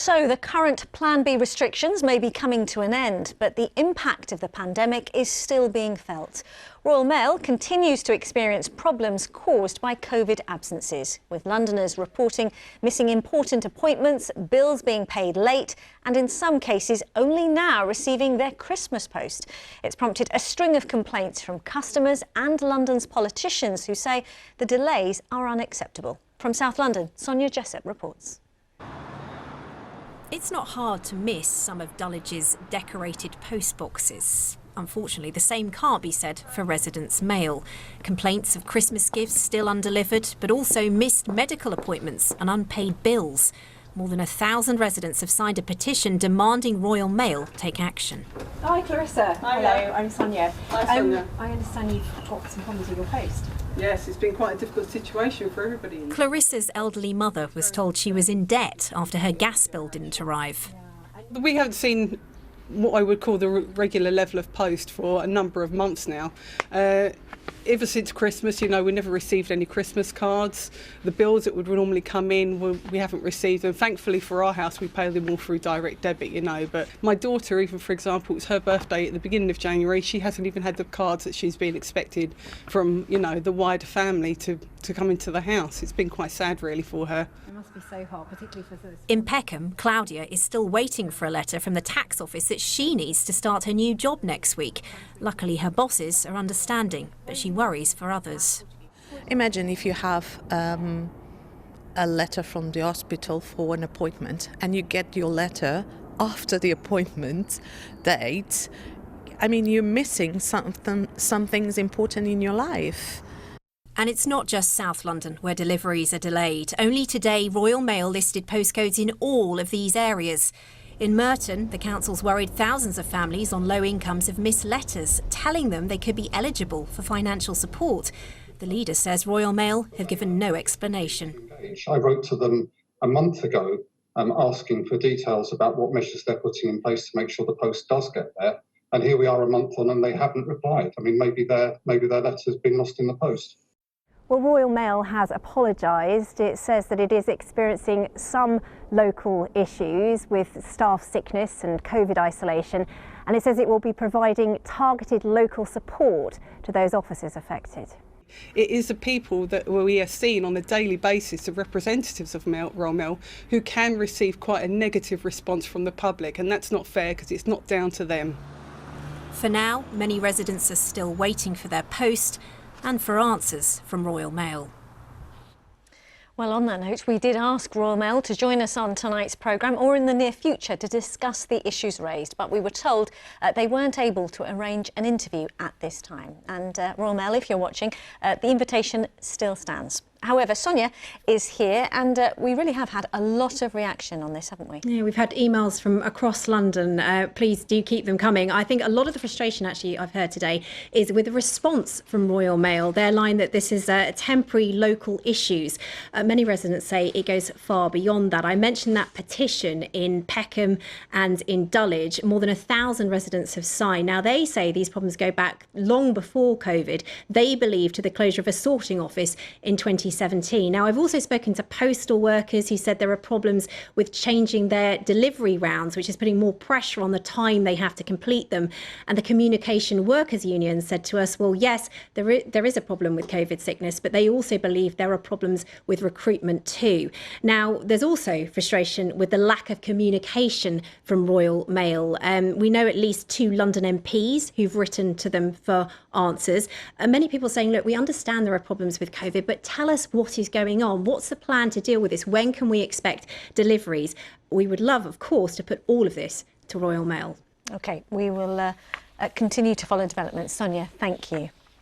So the current Plan B restrictions may be coming to an end, but the impact of the pandemic is still being felt. Royal Mail continues to experience problems caused by COVID absences, with Londoners reporting missing important appointments, bills being paid late, and in some cases only now receiving their Christmas post. It's prompted a string of complaints from customers and London's politicians who say the delays are unacceptable. From South London, Sonja Jessup reports. It's not hard to miss some of Dulwich's decorated post boxes. Unfortunately, the same can't be said for residents' mail. Complaints of Christmas gifts still undelivered, but also missed medical appointments and unpaid bills. More than 1,000 residents have signed a petition demanding Royal Mail take action. Hi Clarissa. Hi, hello, I'm Sonja. Hi Sonja. I understand you've got some problems with your post. Yes, it's been quite a difficult situation for everybody. Clarissa's elderly mother was told she was in debt after her gas bill didn't arrive. We haven't seen what I would call the regular level of post for a number of months now. Ever since Christmas, we never received any Christmas cards. The bills that would normally come in, we haven't received them. Thankfully for our house, we pay them all through direct debit, But my daughter, even for example, it's her birthday at the beginning of January. She hasn't even had the cards that she's been expected from, the wider family to come into the house. It's been quite sad, really, for her. It must be so hard, particularly for this. In Peckham, Claudia is still waiting for a letter from the tax office that she needs to start her new job next week. Luckily, her bosses are understanding, but she worries for others. Imagine if you have a letter from the hospital for an appointment and you get your letter after the appointment date. I mean, you're missing some things important in your life. And it's not just South London where deliveries are delayed. Only today, Royal Mail listed postcodes in all of these areas. In Merton, the council's worried thousands of families on low incomes have missed letters telling them they could be eligible for financial support. The leader says Royal Mail have given no explanation. I wrote to them a month ago asking for details about what measures they're putting in place to make sure the post does get there. And here we are a month on and they haven't replied. I mean, maybe their letter's been lost in the post. Well, Royal Mail has apologised. It says that it is experiencing some local issues with staff sickness and COVID isolation, and it says it will be providing targeted local support to those offices affected. It is the people that we are seeing on a daily basis, the representatives of Royal Mail, who can receive quite a negative response from the public, and that's not fair because it's not down to them. For now, many residents are still waiting for their post and for answers from Royal Mail. Well, on that note, we did ask Royal Mail to join us on tonight's programme or in the near future to discuss the issues raised, but we were told they weren't able to arrange an interview at this time. And Royal Mail, if you're watching, the invitation still stands. However, Sonja is here and we really have had a lot of reaction on this, haven't we? Yeah, we've had emails from across London. Please do keep them coming. I think a lot of the frustration actually I've heard today is with the response from Royal Mail. Their line that this is temporary local issues. Many residents say it goes far beyond that. I mentioned that petition in Peckham and in Dulwich. More than 1,000 residents have signed. Now, they say these problems go back long before COVID. They believe to the closure of a sorting office in 2017. Now, I've also spoken to postal workers who said there are problems with changing their delivery rounds, which is putting more pressure on the time they have to complete them. And the Communication Workers Union said to us, well, yes, there is a problem with COVID sickness, but they also believe there are problems with recruitment too. Now, there's also frustration with the lack of communication from Royal Mail. We know at least 2 London MPs who've written to them for answers. Many people saying, look, we understand there are problems with COVID, but tell us what is going on. What's the plan to deal with this? When can we expect deliveries? We would love, of course, to put all of this to Royal Mail. OK, we will continue to follow developments. Sonja, thank you.